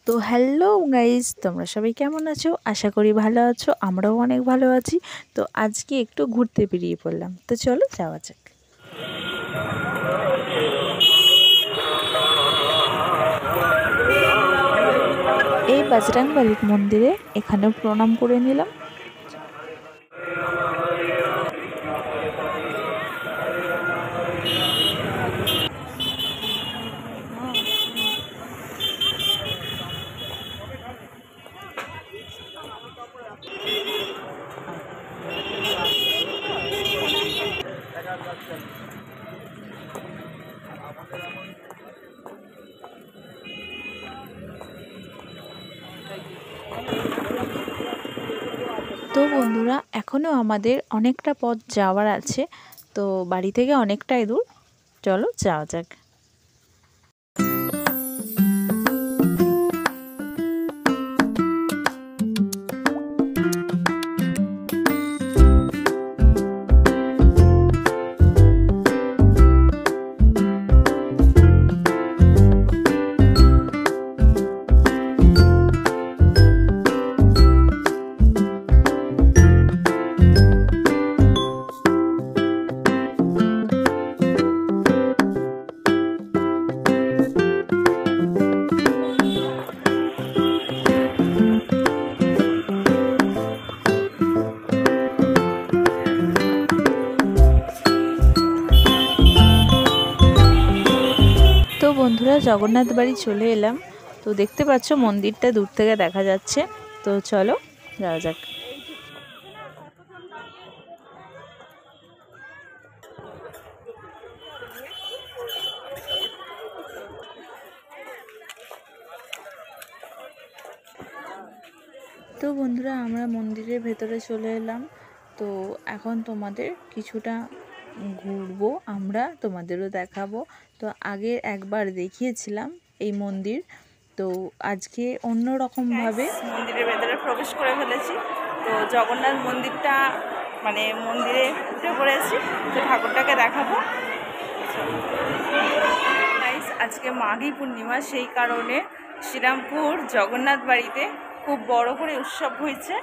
তো hello guys, তোমরা সবাই কেমন আছো? আশা করি ভালো আছো, আমরাও অনেক ভালো আছি। তো আজকে একটু ঘুরতে বেরিয়ে পড়লাম, তো চলো যাওয়া যাক। এই বজরংবলী মন্দিরে এখানেও প্রণাম করে নিলাম। তো বন্ধুরা, এখনও আমাদের অনেকটা পথ যাওয়ার আছে, তো বাড়ি থেকে অনেকটাই দূর, চলো যাওয়া যাক। তো বন্ধুরা, জগন্নাথ বাড়ি চলে এলাম। তো দেখতে পাচ্ছ মন্দিরটা দূর থেকে দেখা যাচ্ছে, তো চলো যাওয়া যাক। তো বন্ধুরা, আমরা মন্দিরের ভেতরে চলে এলাম। তো এখন তোমাদের কিছুটা ঘুরবো, আমরা তোমাদেরও দেখাবো। তো আগে একবার দেখিয়েছিলাম এই মন্দির, তো আজকে অন্য রকমভাবে মন্দিরের ভেতরে প্রবেশ করে ফেলেছি। তো জগন্নাথ মন্দিরটা মানে মন্দিরে উঠে পড়েছি, তো ঠাকুরটাকে দেখাবো। আজকে মাঘী পূর্ণিমা, সেই কারণে শ্রীরামপুর জগন্নাথ বাড়িতে খুব বড় করে উৎসব হয়েছে।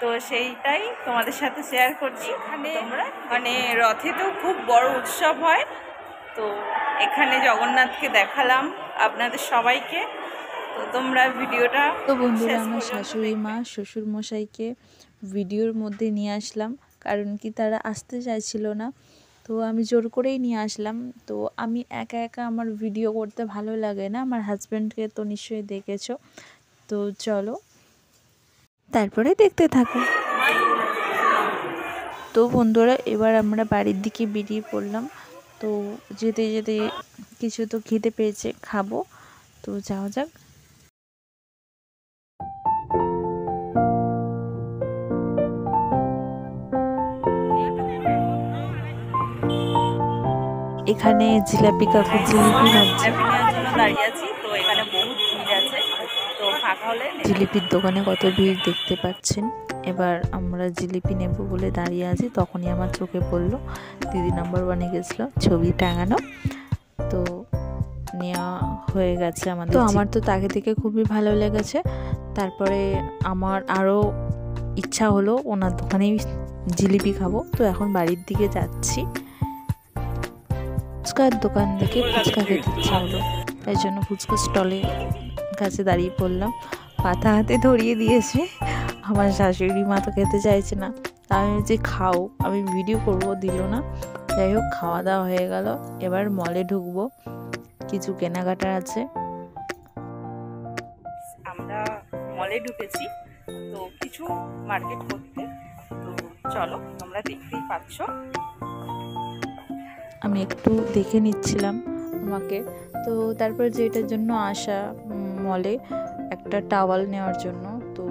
তো সেইটাই তোমাদের সাথে শেয়ার করছি। এখানে মানে রথেতেও খুব বড় উৎসব হয়। তো এখানে জগন্নাথকে দেখালাম আপনাদের সবাইকে। তো তোমরা ভিডিওটা, তো বন্ধুরা, আমার শাশুড়ি মা শ্বশুর মশাইকে ভিডিওর মধ্যে নিয়ে আসলাম, কারণ কি তারা আসতে চাইছিল না, তো আমি জোর করেই নিয়ে আসলাম। তো আমি একা একা আমার ভিডিও করতে ভালো লাগে না, আমার হাজব্যান্ডকে তো নিশ্চয়ই দেখেছো। তো চলো তারপরে দেখতে থাকো। তো বন্ধুরা, এবার আমরা বাড়ির দিকে বেরিয়ে পড়লাম। তো যেতে যেতে কিছু তো খেতে পেয়েছে, খাবো, তো যাওয়া যাক। এখানে জিলাপি কাকু জিলিপি ভাবছে। দাঁড়িয়ে আছি, তো এখানে বহুত ভিড় আছে, তো ফাঁকা হলে জিলিপির দোকানে কত ভিড় দেখতে পাচ্ছেন। এবার আমরা জিলিপি নেব বলে দাঁড়িয়ে আছি, তখনই আমার চোখে পড়লো দিদি নাম্বার 1-এ গেছিলো ছবি টাঙানো, তো নেওয়া হয়ে গেছে আমাদের। তো আমার তো তাকে থেকে খুবই ভালো লেগেছে। তারপরে আমার আরও ইচ্ছা হলো ওনার দোকানেই জিলিপি খাবো। তো এখন বাড়ির দিকে যাচ্ছি। ফুচকার দোকান থেকে ফুচকা খেতে ইচ্ছা হলো, তাই জন্য ফুচকা স্টলে কাছে দাঁড়িয়ে পড়লাম। পাতা হাতে ধরিয়ে দিয়েছে, আমার শাশুড়ি মা তো খেতে চাইছে না, আমি যে খাও, আমি ভিডিও করব, দিল না। যাই হোক, খাওয়া দাওয়া হয়ে গেল। এবার মলে ঢুকবো, কিছু কেনাকাটা আছে। আমরা মলে ঢুকেছি, তো কিছু মার্কেট করতে। তো চলো, তোমরা দেখতেই পাচ্ছ। আমি একটু দেখে নিচ্ছিলাম আমাকে। তো তারপর যেটার জন্য আসা মলে, একটা টাওয়াল নেওয়ার জন্য। তো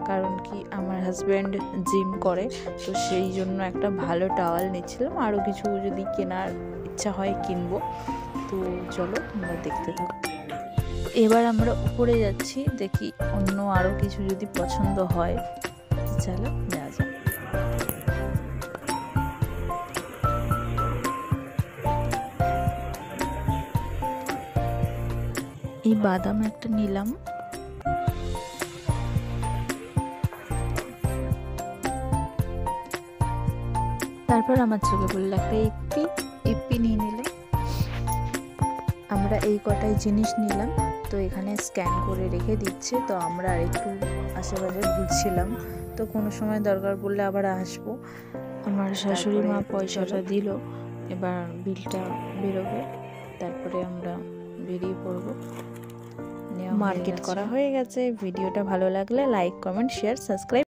কারণ কি আমার হাজব্যান্ড জিম করে, তো সেই জন্য একটা ভালো টাওয়াল নিচ্ছিলাম। আরও কিছু যদি কেনার ইচ্ছা হয় কিনবো। তো চলো তোমরা দেখতে থাকো। এবার আমরা উপরে যাচ্ছি, দেখি অন্য আরও কিছু যদি পছন্দ হয়, চলো যাওয়া যাক। এই বাদাম একটা নিলাম, তারপর আমার চোখে বললো একটা ইপ্পি নিয়ে নিলে। আমরা এই কটাই জিনিস নিলাম। তো এখানে স্ক্যান করে রেখে দিচ্ছে। তো আমরা আর একটু আশেপাশে ঘুরছিলাম, তো কোনো সময় দরকার পড়লে আবার আসবো। আমার শাশুড়ি মা পয়সাটা দিল, এবার বিলটা বেরোবে, তারপরে আমরা বেরিয়ে পড়বো। মার্কেট করা হয়ে গেছে। ভিডিওটা ভালো লাগলে লাইক, কমেন্ট, শেয়ার, সাবস্ক্রাইব।